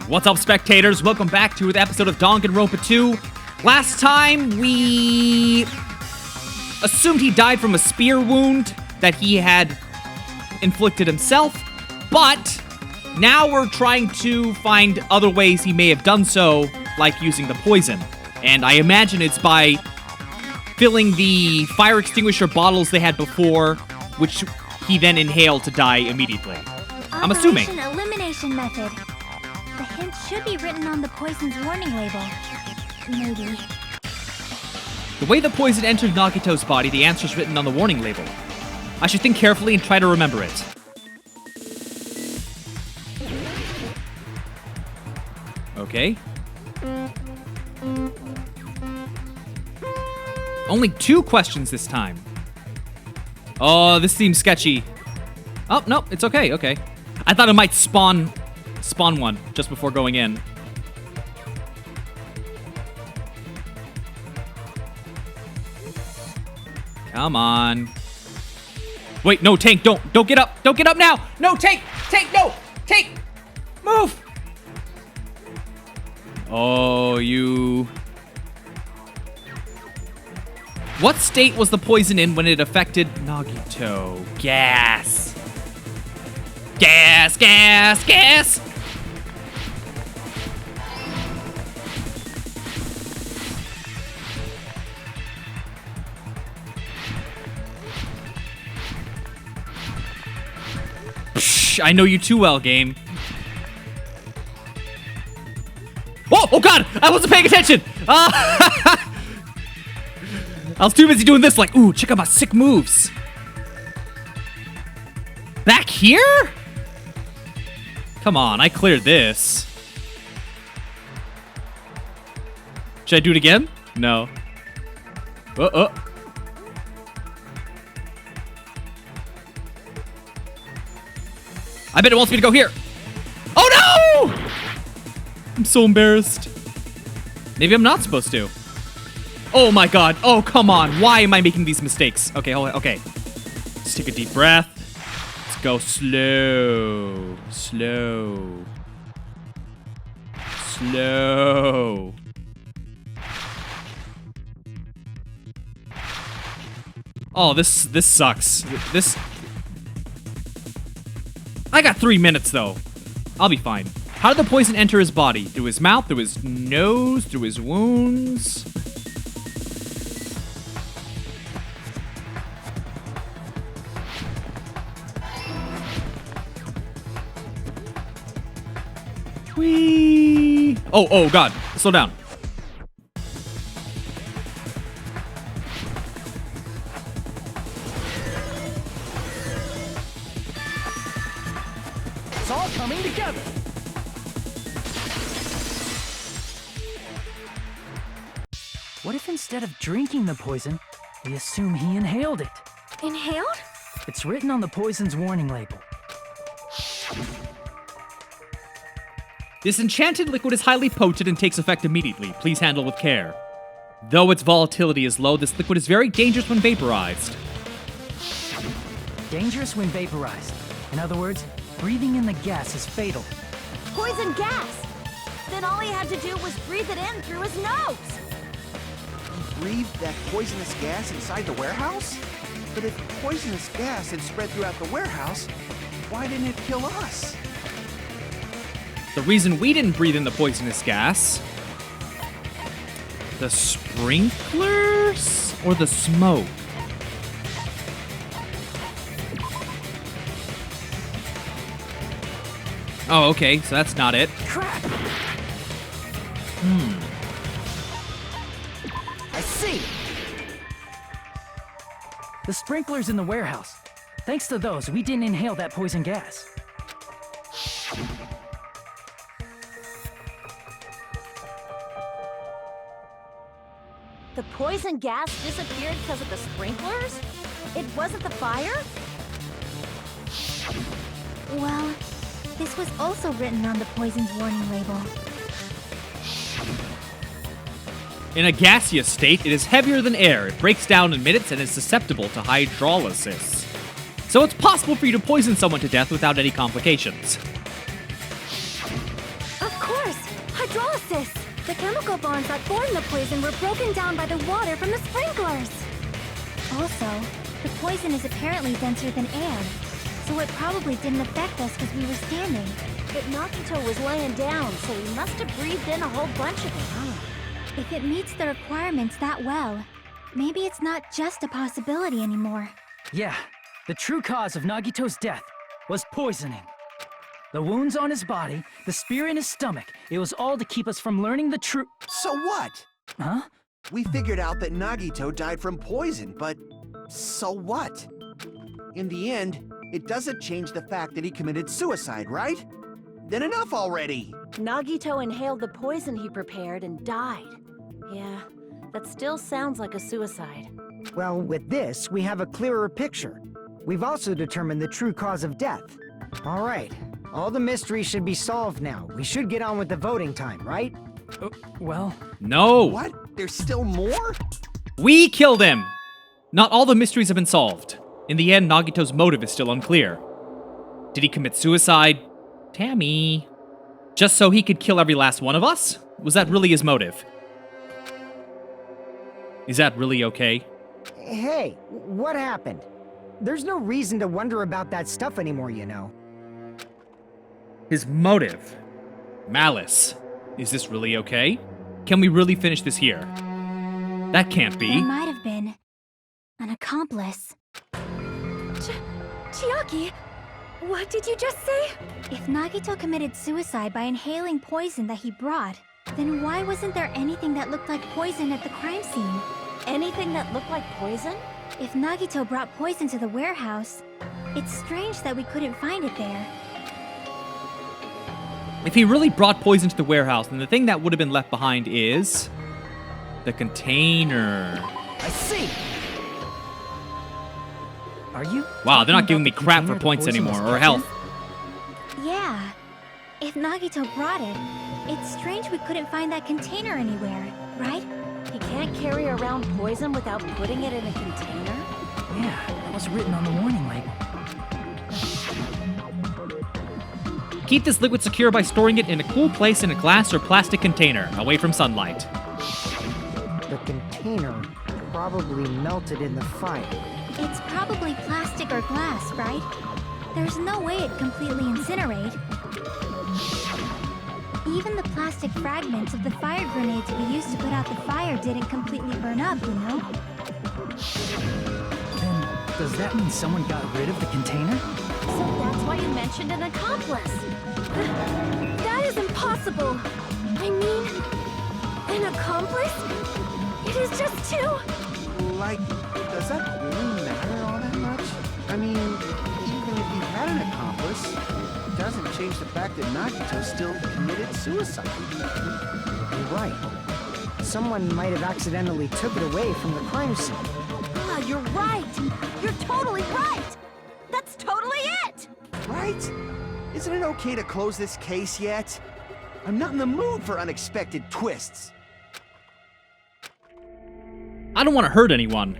What's up, spectators? Welcome back to the episode of Danganronpa 2. Last time, we assumed he died from a spear wound that he had inflicted himself, but now we're trying to find other ways he may have done so, like using the poison. And I imagine it's by filling the fire extinguisher bottles they had before, which he then inhaled to die immediately. I'm assuming. Elimination method. The hint should be written on the poison's warning label. Maybe. The way the poison entered Nagito's body, the answer's written on the warning label. I should think carefully and try to remember it. Okay. Only 2 questions this time. Oh, this seems sketchy. Oh, no, it's okay, okay. I thought it might spawn one just before going in. Come on. Wait, no, Tank, don't get up. Don't get up now. No, Tank, no, Tank, move. Oh, you. What state was the poison in when it affected Nagito? Gas. Gas, gas, gas. I know you too well, game. Oh God! I wasn't paying attention! I was too busy doing this, like, ooh, check out my sick moves. Back here? Come on, I cleared this. Should I do it again? No. I bet it wants me to go here. Oh no! I'm so embarrassed. Maybe I'm not supposed to. Oh my God. Oh, come on. Why am I making these mistakes? Okay, hold on. Okay. Let's take a deep breath. Let's go slow. Slow. Slow. Oh, this sucks. I got 3 minutes, though. I'll be fine. How did the poison enter his body? Through his mouth, through his nose, through his wounds? Whee! Oh, God. Slow down. It's all coming together. What if instead of drinking the poison, we assume he inhaled it? Inhaled? It's written on the poison's warning label. This enchanted liquid is highly potent and takes effect immediately. Please handle with care. Though its volatility is low, this liquid is very dangerous when vaporized. Dangerous when vaporized. In other words, breathing in the gas is fatal. Poison gas! Then all he had to do was breathe it in through his nose! He breathed that poisonous gas inside the warehouse? But if poisonous gas had spread throughout the warehouse, why didn't it kill us? The reason we didn't breathe in the poisonous gas... The sprinklers? Or the smoke? Oh, okay, so that's not it. Crap! I see! The sprinklers in the warehouse. Thanks to those, we didn't inhale that poison gas. The poison gas disappeared because of the sprinklers? It wasn't the fire? Well, this was also written on the poison's warning label. In a gaseous state, it is heavier than air. It breaks down in minutes and is susceptible to hydrolysis. So it's possible for you to poison someone to death without any complications. A course! Hydrolysis! The chemical bonds that formed the poison were broken down by the water from the sprinklers! Also, the poison is apparently denser than air, so it probably didn't affect us because we were standing. But Nagito was laying down, so he must have breathed in a whole bunch of it. If it meets the requirements that well, maybe it's not just a possibility anymore. Yeah, the true cause of Nagito's death was poisoning. The wounds on his body, the spear in his stomach, it was all to keep us from learning the truth. So what? Huh? We figured out that Nagito died from poison, but so what? In the end, it doesn't change the fact that he committed suicide, right? Then enough already! Nagito inhaled the poison he prepared and died. Yeah, that still sounds like a suicide. Well, with this, we have a clearer picture. We've also determined the true cause of death. All right, all the mysteries should be solved now. We should get on with the voting time, right? Well... No! What? There's still more? We killed him! Not all the mysteries have been solved. In the end, Nagito's motive is still unclear. Did he commit suicide? Tammy. Just so he could kill every last one of us? Was that really his motive? Is that really okay? Hey, what happened? There's no reason to wonder about that stuff anymore, you know. His motive. Malice. Is this really okay? Can we really finish this here? That can't be. There might have been an accomplice. Chiaki, what did you just say? If Nagito committed suicide by inhaling poison that he brought, then why wasn't there anything that looked like poison at the crime scene? Anything that looked like poison? If Nagito brought poison to the warehouse, it's strange that we couldn't find it there. If he really brought poison to the warehouse, then the thing that would have been left behind is... the container. I see! Are you... Wow, they're not talking giving me about the crap for container the points poison was anymore, or kept health. in? Yeah. If Nagito brought it, it's strange we couldn't find that container anywhere, right? He can't carry around poison without putting it in a container? Yeah, that was written on the warning label. Keep this liquid secure by storing it in a cool place in a glass or plastic container, away from sunlight. The container probably melted in the fire. It's probably plastic or glass, right? There's no way it'd completely incinerate. Even the plastic fragments of the fire grenades we used to put out the fire didn't completely burn up, you know? Then, does that mean someone got rid of the container? So that's why you mentioned an accomplice. That is impossible. I mean, an accomplice? It is just two. Like, does that really matter all that much? I mean, even if he had an accomplice, it doesn't change the fact that Nagito still committed suicide. You're right. Someone might have accidentally took it away from the crime scene. Ah, you're right. You're totally right. That's totally it. Right? Isn't it okay to close this case yet? I'm not in the mood for unexpected twists. I don't want to hurt anyone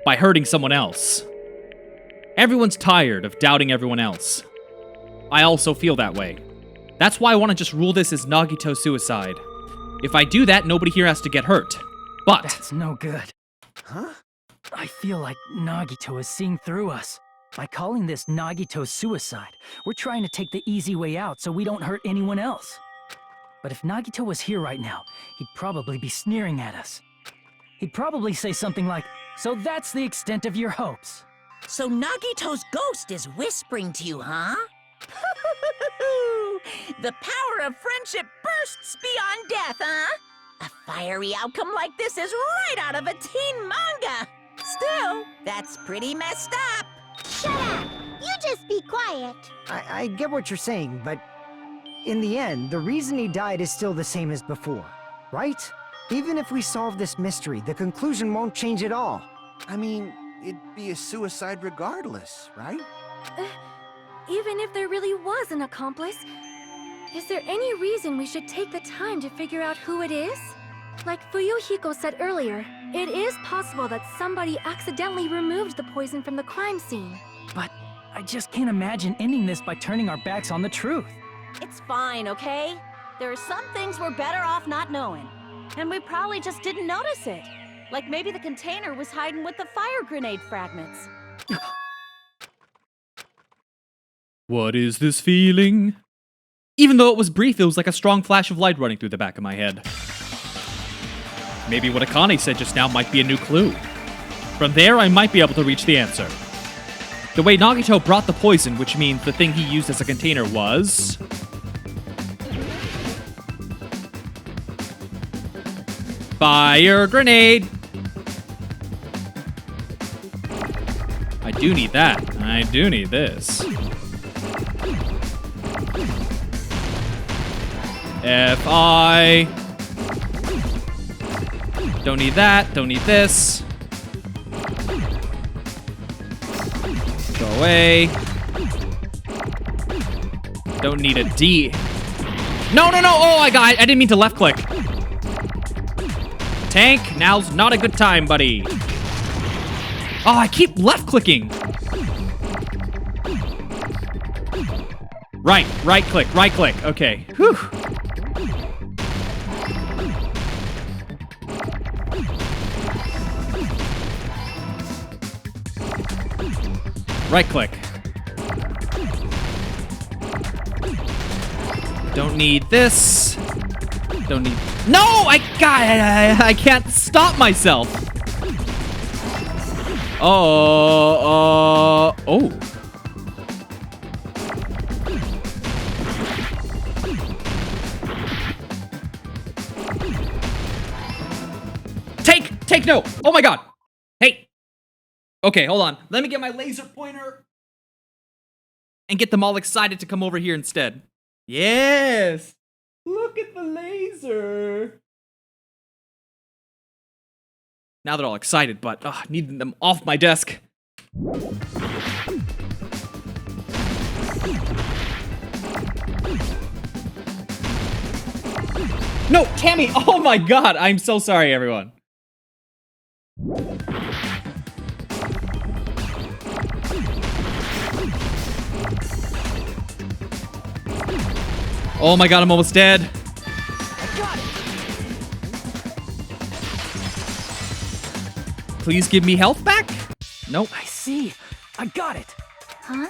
by hurting someone else. Everyone's tired of doubting everyone else. I also feel that way. That's why I want to just rule this as Nagito suicide. If I do that, nobody here has to get hurt. But... That's no good. Huh? I feel like Nagito is seeing through us. By calling this Nagito suicide, we're trying to take the easy way out so we don't hurt anyone else. But if Nagito was here right now, he'd probably be sneering at us. He'd probably say something like, "So that's the extent of your hopes." So Nagito's ghost is whispering to you, huh? The power of friendship bursts beyond death, huh? A fiery outcome like this is right out of a teen manga. Still, that's pretty messed up. Shut up. You just be quiet. I get what you're saying, but in the end, the reason he died is still the same as before, right? Even if we solve this mystery, the conclusion won't change at all. I mean, it'd be a suicide regardless, right? Even if there really was an accomplice, is there any reason we should take the time to figure out who it is? Like Fuyuhiko said earlier, it is possible that somebody accidentally removed the poison from the crime scene. But I just can't imagine ending this by turning our backs on the truth. It's fine, okay? There are some things we're better off not knowing. And we probably just didn't notice it. Like maybe the container was hiding with the fire grenade fragments. What is this feeling? Even though it was brief, it was like a strong flash of light running through the back of my head. Maybe what Akane said just now might be a new clue. From there, I might be able to reach the answer. The way Nagito brought the poison, which means the thing he used as a container was... fire grenade! I do need that. I do need this. F-I... Don't need that. Don't need this. Go away. Don't need a D. No, no, no! Oh, I didn't mean to left click. Tank, now's not a good time, buddy. Oh, I keep left clicking. Right click. Okay. Whew. Right click. Don't need this. Don't need... No! I can't stop myself. Oh. Take no. Oh my god. Hey. Okay, hold on. Let me get my laser pointer and get them all excited to come over here instead. Yes. Look at the laser. Now they're all excited, but needing them off my desk. No, Tammy! Oh my god! I'm so sorry, everyone. Oh my god, I'm almost dead. I got it. Please give me health back? Nope. I see. I got it. Huh?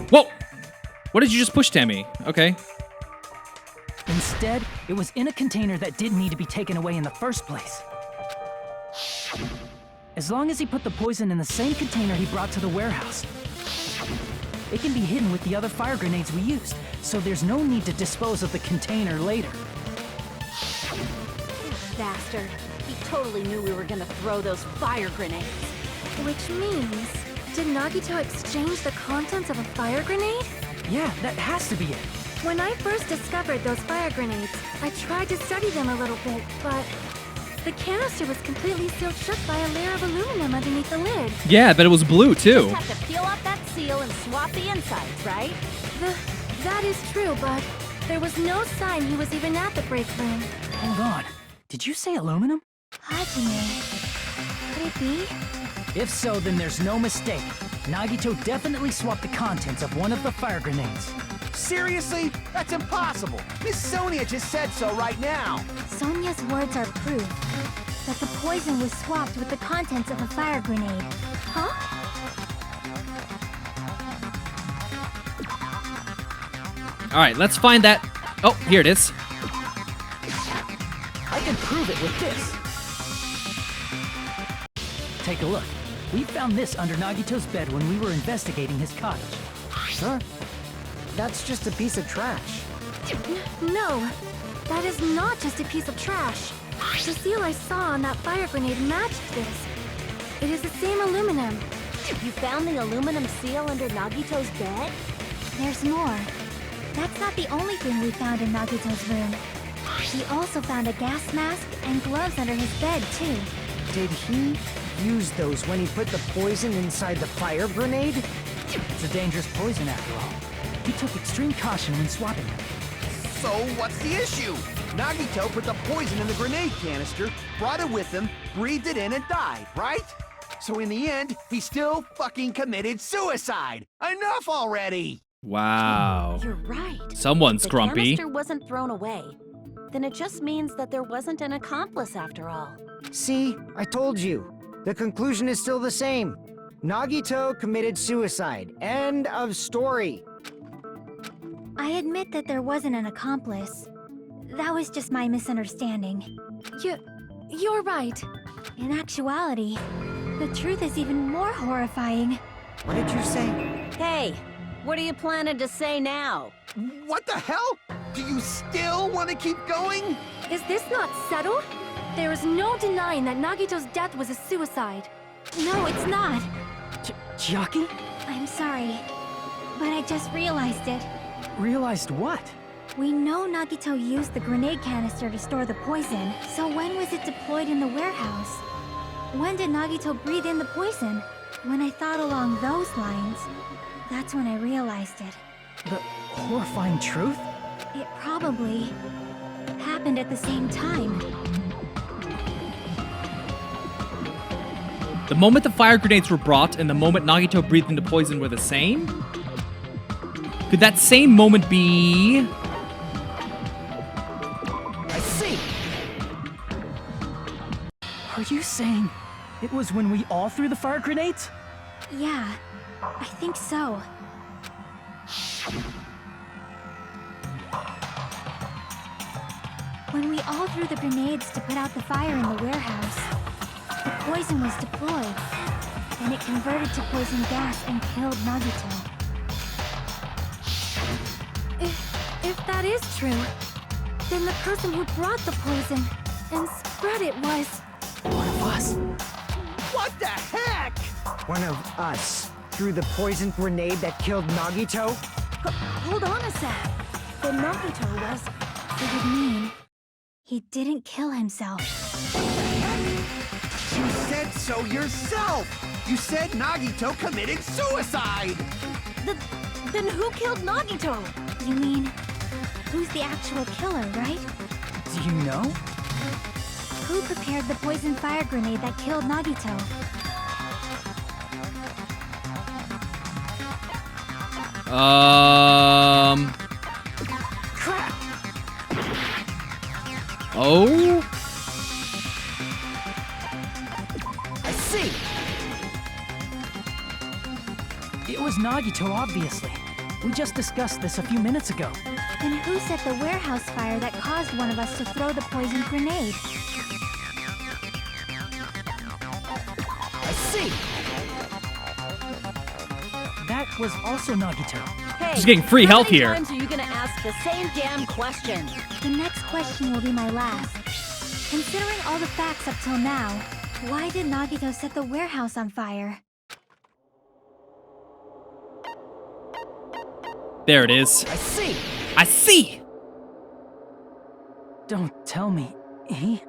Whoa! What did you just push, Tammy? Okay. Instead, it was in a container that didn't need to be taken away in the first place. As long as he put the poison in the same container he brought to the warehouse, it can be hidden with the other fire grenades we used, so there's no need to dispose of the container later. Bastard. He totally knew we were gonna throw those fire grenades. Which means, did Nagito exchange the contents of a fire grenade? Yeah, that has to be it. When I first discovered those fire grenades, I tried to study them a little bit, but the canister was completely sealed shut by a layer of aluminum underneath the lid. Yeah, but it was blue too. Just have to peel off that seal and swap the insides, right? That is true, but there was no sign he was even at the break room. Hold on. Did you say aluminum? Hajime. Could it be? If so, then there's no mistake. Nagito definitely swapped the contents of one of the fire grenades. Seriously? That's impossible. Miss Sonia just said so right now. Sonia's words are proof that the poison was swapped with the contents of a fire grenade. Huh? Alright, let's find that. Oh, here it is. I can prove it with this. Take a look. We found this under Nagito's bed when we were investigating his cottage. Huh? That's just a piece of trash. No, that is not just a piece of trash. The seal I saw on that fire grenade matched this. It is the same aluminum. You found the aluminum seal under Nagito's bed? There's more. That's not the only thing we found in Nagito's room. We also found a gas mask and gloves under his bed, too. Did he use those when he put the poison inside the fire grenade? It's a dangerous poison after all. He took extreme caution when swapping them. So what's the issue? Nagito put the poison in the grenade canister, brought it with him, breathed it in, and died, right? So in the end, he still fucking committed suicide. Enough already! Wow. You're right. Someone's The grumpy. canister wasn't thrown away. Then it just means that there wasn't an accomplice after all. See, I told you. The conclusion is still the same. Nagito committed suicide. End of story. I admit that there wasn't an accomplice. That was just my misunderstanding. You're right. In actuality, the truth is even more horrifying. What did you say? Hey, what are you planning to say now? What the hell? Do you still want to keep going? Is this not settled? There is no denying that Nagito's death was a suicide. No, it's not. Chiaki? I'm sorry, but I just realized it. Realized what? We know Nagito used the grenade canister to store the poison, so when was it deployed in the warehouse? When did Nagito breathe in the poison? When I thought along those lines, that's when I realized it. The horrifying truth? It probably happened at the same time. The moment the fire grenades were brought and the moment Nagito breathed into poison were the same? Could that same moment be... I see! Are you saying it was when we all threw the fire grenades? Yeah, I think so. When we all threw the grenades to put out the fire in the warehouse, the poison was deployed. Then it converted to poison gas and killed Nagito. If that is true, then the person who brought the poison and spread it was... One of us. What the heck? One of us threw the poison grenade that killed Nagito? Hold on a sec. The Nagito was... It would mean he didn't kill himself. You said so yourself! You said Nagito committed suicide! Then who killed Nagito? You mean, who's the actual killer, right? Do you know? Who prepared the poison fire grenade that killed Nagito? Crap! Oh? I see! It was Nagito, obviously. We just discussed this a few minutes ago. Then who set the warehouse fire that caused one of us to throw the poison grenade? I see! That was also Nagito. Hey, She's getting free health here. How many times are you gonna ask the same damn question? The next question will be my last. Considering all the facts up till now, why did Nagito set the warehouse on fire? There it is. I see! I see! Don't tell me. He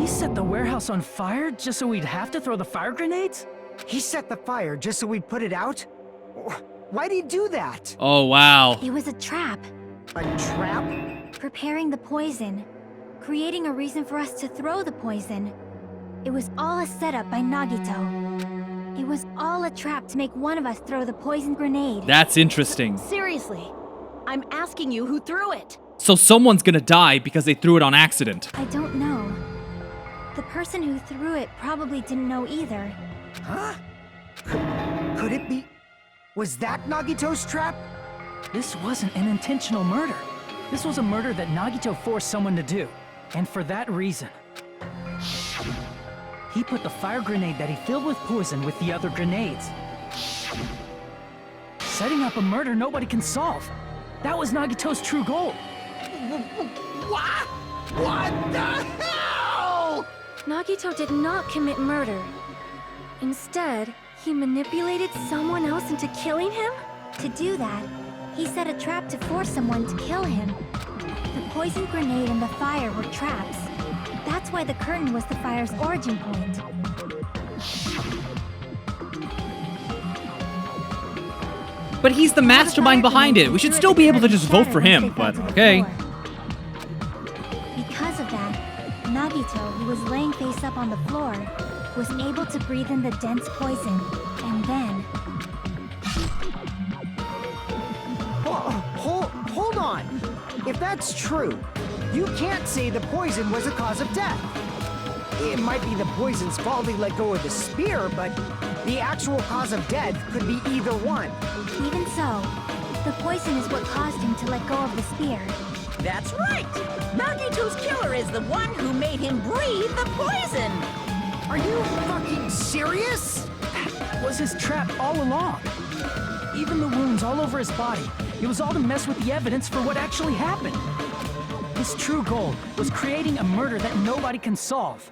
set the warehouse on fire just so we'd have to throw the fire grenades? He set the fire just so we'd put it out? Why'd he do that? Oh, wow. It was a trap. A trap? Preparing the poison. Creating a reason for us to throw the poison. It was all a setup by Nagito. It was all a trap to make one of us throw the poison grenade. That's interesting. Seriously, I'm asking you who threw it. So someone's gonna die because they threw it on accident. I don't know. The person who threw it probably didn't know either. Huh? Could it be... Was that Nagito's trap? This wasn't an intentional murder. This was a murder that Nagito forced someone to do. And for that reason, he put the fire grenade that he filled with poison with the other grenades. Setting up a murder nobody can solve. That was Nagito's true goal. What? What the hell? Nagito did not commit murder. Instead, he manipulated someone else into killing him? To do that, he set a trap to force someone to kill him. The poison grenade and the fire were traps. That's why the curtain was the fire's origin point. But he's the mastermind behind it. We should still be able to just vote for him, but okay. Because of that, Nagito, who was laying face up on the floor, was able to breathe in the dense poison, and then... Hold on! If that's true, you can't say the poison was a cause of death. It might be the poison's fault he let go of the spear, but the actual cause of death could be either one. Even so, the poison is what caused him to let go of the spear. That's right! Nagito's killer is the one who made him breathe the poison! Are you fucking serious? That was his trap all along. Even the wounds all over his body. It was all to mess with the evidence for what actually happened. His true goal was creating a murder that nobody can solve.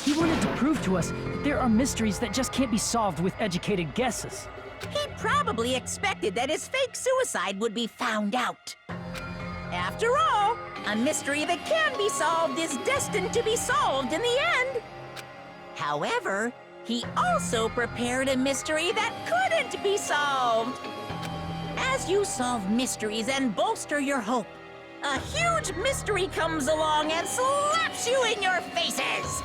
He wanted to prove to us that there are mysteries that just can't be solved with educated guesses. He probably expected that his fake suicide would be found out. After all, a mystery that can be solved is destined to be solved in the end. However, he also prepared a mystery that couldn't be solved. As you solve mysteries and bolster your hope, a huge mystery comes along and slaps you in your faces.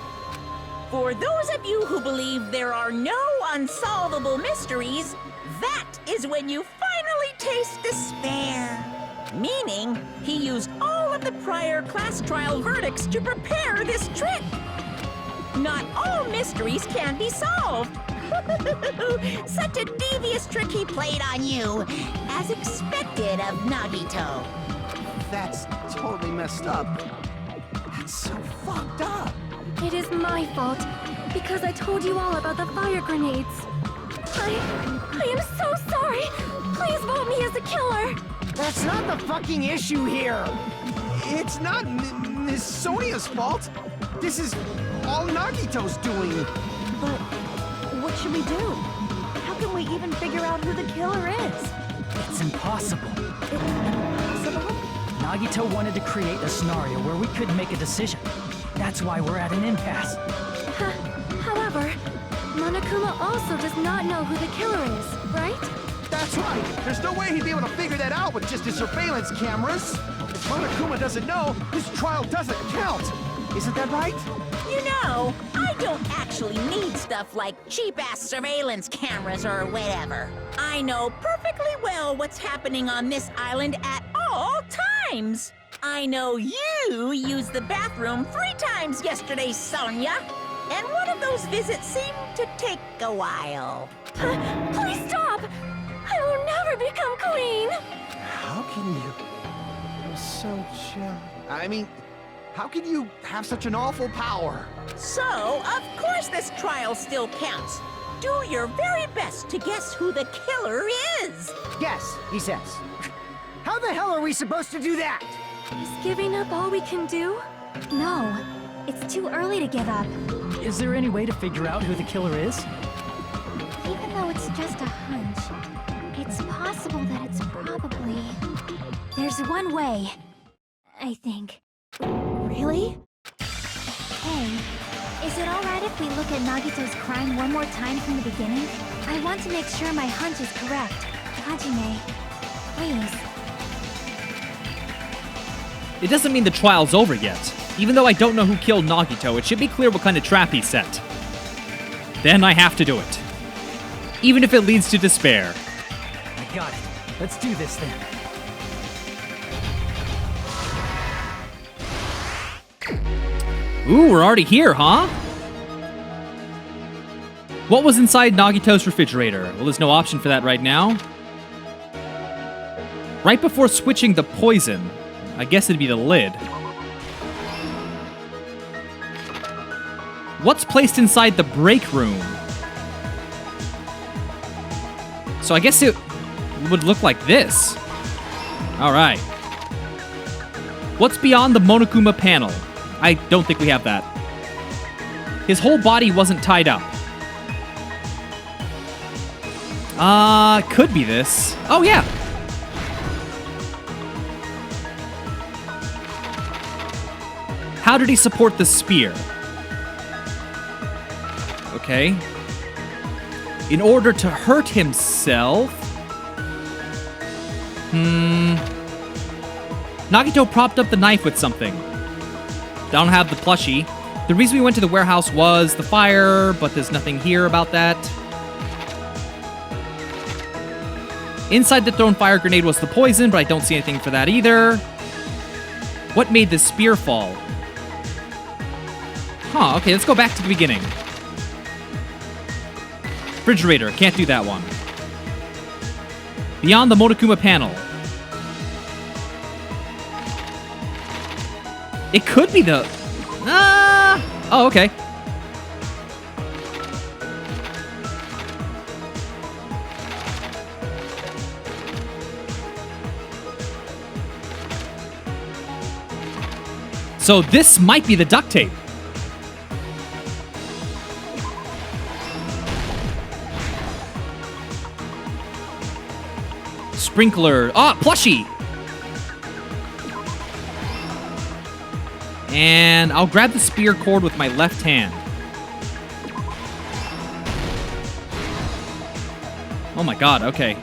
For those of you who believe there are no unsolvable mysteries, that is when you finally taste despair. Meaning, he used all of the prior class trial verdicts to prepare this trick. Not all mysteries can be solved. Such a devious trick he played on you, as expected of Nagito. That's totally messed up. That's so fucked up. It is my fault, because I told you all about the fire grenades. I am so sorry. Please vote me as the killer. That's not the fucking issue here. It's not Miss Sonia's fault. This is all Nagito's doing. But what should we do? How can we even figure out who the killer is? It's impossible. Impossible? Nagito wanted to create a scenario where we couldn't make a decision. That's why we're at an impasse. However, Monokuma also does not know who the killer is, right? That's right. There's no way he'd be able to figure that out with just his surveillance cameras. If Monokuma doesn't know, his trial doesn't count. Isn't that right? You know, I don't actually need stuff like cheap-ass surveillance cameras or whatever. I know perfectly well what's happening on this island at all times. I know you used the bathroom 3 times yesterday, Sonia. And one of those visits seemed to take a while. Please stop! I will never become queen! How can you? You're so chill. I mean, how can you have such an awful power? So, of course this trial still counts. Do your very best to guess who the killer is. Yes, he says. How the hell are we supposed to do that? Is giving up all we can do? No, it's too early to give up. Is there any way to figure out who the killer is? Even though it's just a hunch, it's possible that it's probably... There's one way, I think. Really? Hey, is it alright if we look at Nagito's crime one more time from the beginning? I want to make sure my hunch is correct. Hajime, please. It doesn't mean the trial's over yet. Even though I don't know who killed Nagito, it should be clear what kind of trap he set. Then I have to do it. Even if it leads to despair. I got it. Let's do this then. Ooh, we're already here, huh? What was inside Nagito's refrigerator? Well, there's no option for that right now. Right before switching the poison, I guess it'd be the lid. What's placed inside the break room? So I guess it would look like this. All right. What's beyond the Monokuma panel? I don't think we have that. His whole body wasn't tied up. Could be this. Oh, yeah. How did he support the spear? Okay. In order to hurt himself... Nagito propped up the knife with something. I don't have the plushie. The reason we went to the warehouse was the fire, but there's nothing here about that. Inside the thrown fire grenade was the poison, but I don't see anything for that either. What made the spear fall? Huh, okay, let's go back to the beginning. Refrigerator, can't do that one. Beyond the Monokuma panel. It could be the... oh, okay. So this might be the duct tape. Sprinkler. Ah, plushie. And I'll grab the spear cord with my left hand. Oh my god, okay.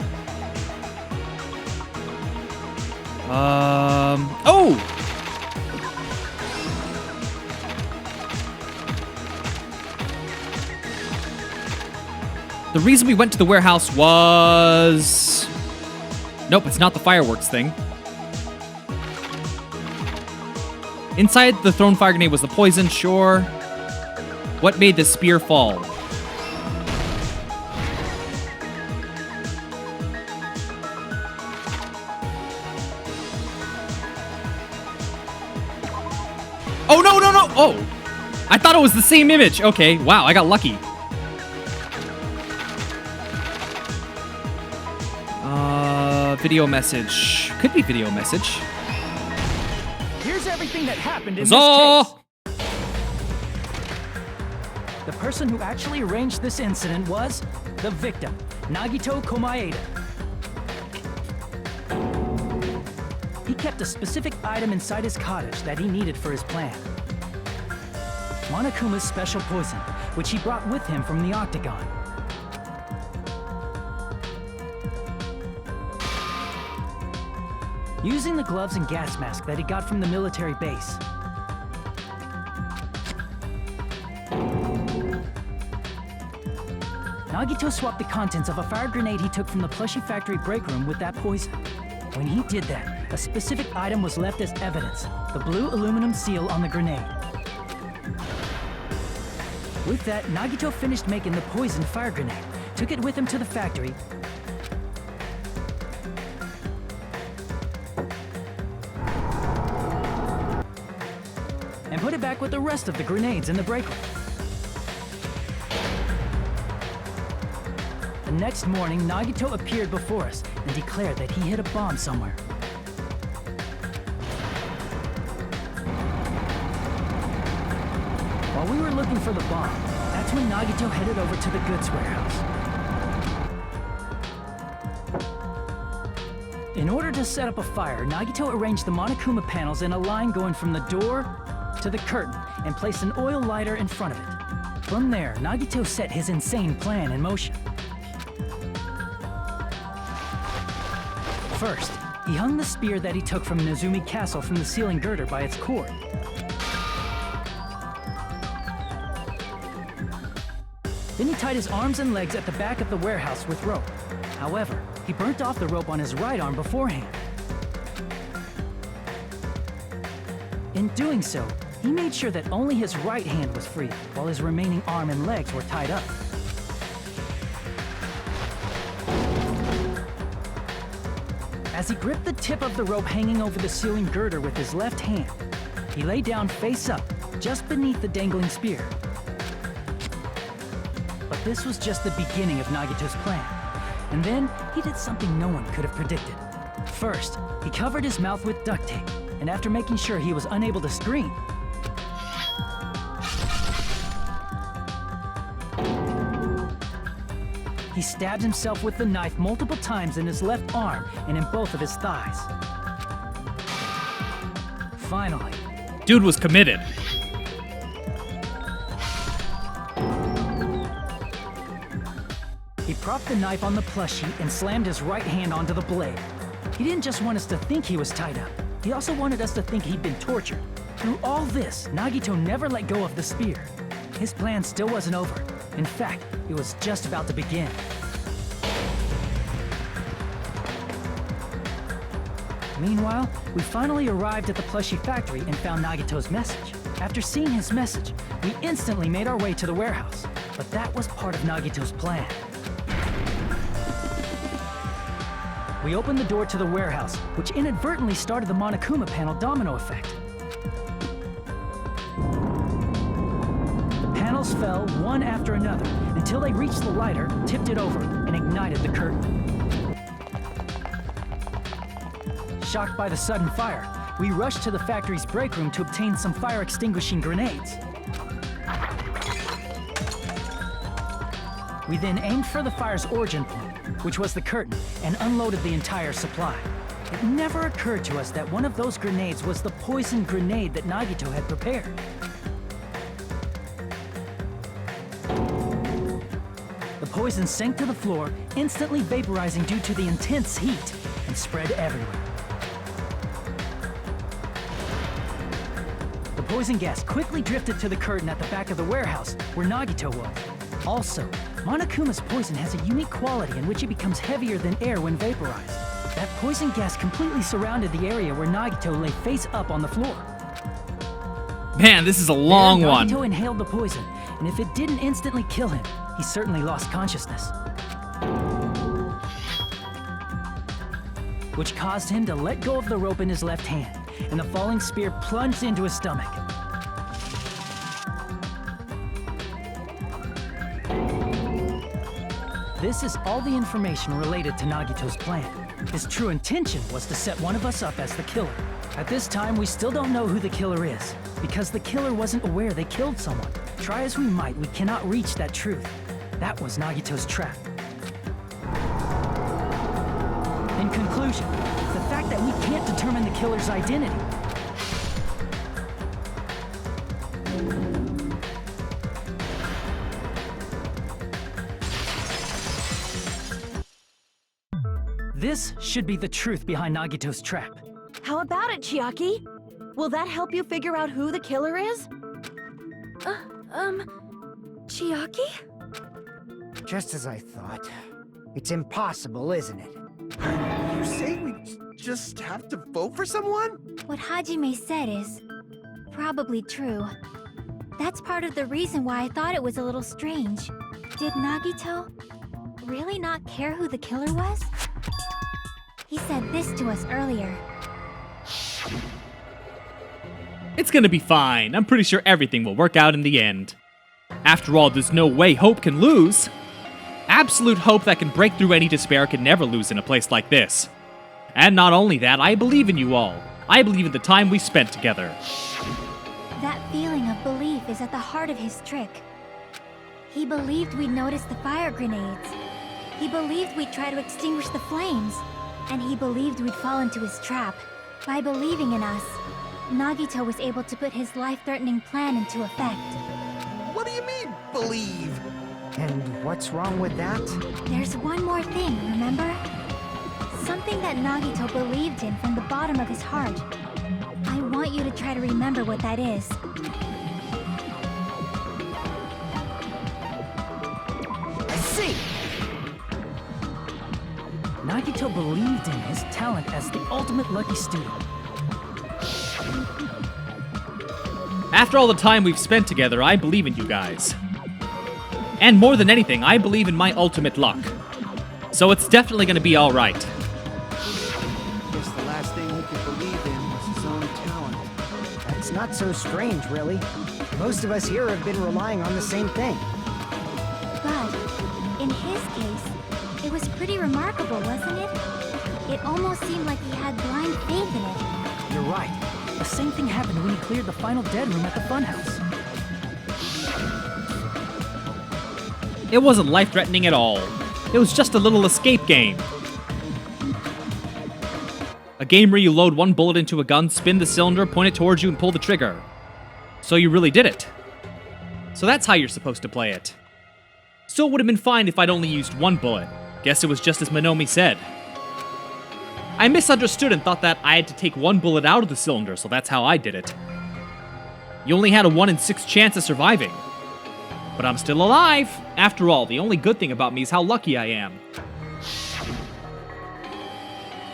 Oh! The reason we went to the warehouse was... Nope, it's not the fireworks thing. Inside the thrown fire grenade was the poison, sure. What made the spear fall? Oh, no, no, no! Oh! I thought it was the same image. Okay, wow, I got lucky. Video message. Could be video message. Here's everything that happened in Huzzah! this case. The person who actually arranged this incident was the victim, Nagito Komaeda. He kept a specific item inside his cottage that he needed for his plan. Monokuma's special poison, which he brought with him from the Octagon. Using the gloves and gas mask that he got from the military base. Nagito swapped the contents of a fire grenade he took from the plushie factory break room with that poison. When he did that, a specific item was left as evidence, the blue aluminum seal on the grenade. With that, Nagito finished making the poisoned fire grenade, took it with him to the factory, and put it back with the rest of the grenades in the break room. The next morning, Nagito appeared before us and declared that he hid a bomb somewhere. While we were looking for the bomb, that's when Nagito headed over to the goods warehouse. In order to set up a fire, Nagito arranged the Monokuma panels in a line going from the door to the curtain and placed an oil lighter in front of it. From there, Nagito set his insane plan in motion. First, he hung the spear that he took from Nezumi Castle from the ceiling girder by its cord. Then he tied his arms and legs at the back of the warehouse with rope. However, he burnt off the rope on his right arm beforehand. In doing so, he made sure that only his right hand was free, while his remaining arm and legs were tied up. As he gripped the tip of the rope hanging over the ceiling girder with his left hand, he lay down face up, just beneath the dangling spear. But this was just the beginning of Nagito's plan. And then, he did something no one could have predicted. First, he covered his mouth with duct tape, and after making sure he was unable to scream, he stabbed himself with the knife multiple times in his left arm and in both of his thighs. Finally, Dude was committed. he propped the knife on the plushie and slammed his right hand onto the blade. He didn't just want us to think he was tied up. He also wanted us to think he'd been tortured. Through all this, Nagito never let go of the spear. His plan still wasn't over. In fact, it was just about to begin. Meanwhile, we finally arrived at the plushie factory and found Nagito's message. After seeing his message, we instantly made our way to the warehouse. But that was part of Nagito's plan. We opened the door to the warehouse, which inadvertently started the Monokuma panel domino effect. The panels fell one after another until they reached the lighter, tipped it over, and ignited the curtain. Shocked by the sudden fire, we rushed to the factory's break room to obtain some fire-extinguishing grenades. We then aimed for the fire's origin point, which was the curtain, and unloaded the entire supply. It never occurred to us that one of those grenades was the poison grenade that Nagito had prepared. The poison sank to the floor, instantly vaporizing due to the intense heat, and spread everywhere. The poison gas quickly drifted to the curtain at the back of the warehouse, where Nagito was. Also, Monokuma's poison has a unique quality in which it becomes heavier than air when vaporized. That poison gas completely surrounded the area where Nagito lay face up on the floor. Man, this is a long one. Nagito inhaled the poison, and if it didn't instantly kill him, he certainly lost consciousness. Which caused him to let go of the rope in his left hand, and the falling spear plunged into his stomach. This is all the information related to Nagito's plan. His true intention was to set one of us up as the killer. At this time, we still don't know who the killer is, because the killer wasn't aware they killed someone. Try as we might, we cannot reach that truth. That was Nagito's trap. In conclusion, the fact that we can't determine the killer's identity. This should be the truth behind Nagito's trap. How about it, Chiaki? Will that help you figure out who the killer is? Chiaki? Just as I thought. It's impossible, isn't it? You say we just have to vote for someone? What Hajime said is probably true. That's part of the reason why I thought it was a little strange. Did Nagito really not care who the killer was? He said this to us earlier. It's gonna be fine. I'm pretty sure everything will work out in the end. After all, there's no way hope can lose. Absolute hope that can break through any despair can never lose in a place like this. And not only that, I believe in you all. I believe in the time we spent together. That feeling of belief is at the heart of his trick. He believed we'd notice the fire grenades. He believed we'd try to extinguish the flames. And he believed we'd fall into his trap. By believing in us, Nagito was able to put his life-threatening plan into effect. What do you mean, believe? And what's wrong with that? There's one more thing, remember? Something that Nagito believed in from the bottom of his heart. I want you to try to remember what that is. I see! Nagito believed in his talent as the ultimate lucky student. After all the time we've spent together, I believe in you guys. And more than anything, I believe in my ultimate luck. So it's definitely gonna be alright. Guess the last thing he could believe in was his own talent. That's not so strange, really. Most of us here have been relying on the same thing. But, in his case, it was pretty remarkable, wasn't it? It almost seemed like he had blind faith in it. You're right. The same thing happened when he cleared the final dead room at the funhouse. It wasn't life-threatening at all. It was just a little escape game. A game where you load one bullet into a gun, spin the cylinder, point it towards you, and pull the trigger. So you really did it. So that's how you're supposed to play it. So it would have been fine if I'd only used one bullet. Guess it was just as Monomi said. I misunderstood and thought that I had to take one bullet out of the cylinder, so that's how I did it. You only had a 1 in 6 chance of surviving. But I'm still alive. After all, the only good thing about me is how lucky I am.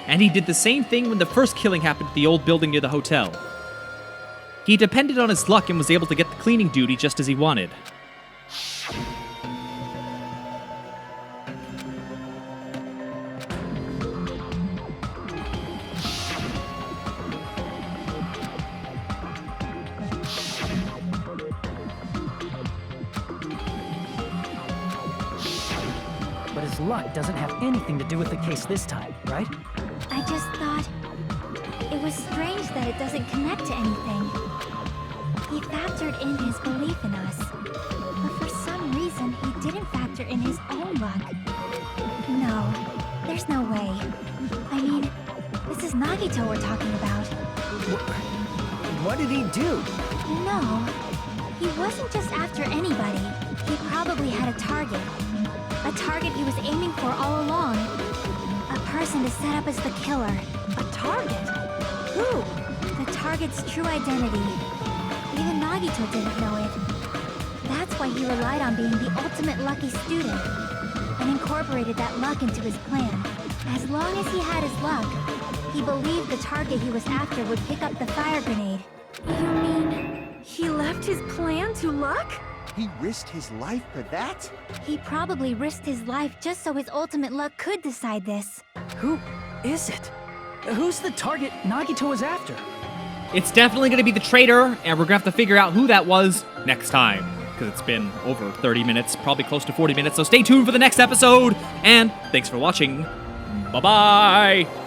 And he did the same thing when the first killing happened at the old building near the hotel. He depended on his luck and was able to get the cleaning duty just as he wanted. But his luck doesn't have anything to do with the case this time, right? I just thought it was strange that it doesn't connect to anything. He factored in his belief in us, but for some reason he didn't factor in his own luck. No, there's no way. I mean, this is Nagito we're talking about. What did he do? No, he wasn't just after anybody. He probably had a target. A target he was aiming for all along. A person to set up as the killer. A target? Who? The target's true identity. Even Nagito didn't know it. That's why he relied on being the ultimate lucky student, and incorporated that luck into his plan. As long as he had his luck, he believed the target he was after would pick up the fire grenade. You mean he left his plan to luck? He risked his life for that? He probably risked his life just so his ultimate luck could decide this. Who is it? Who's the target Nagito was after? It's definitely going to be the traitor, and we're going to have to figure out who that was next time. Because it's been over 30 minutes, probably close to 40 minutes, so stay tuned for the next episode, and thanks for watching. Bye-bye!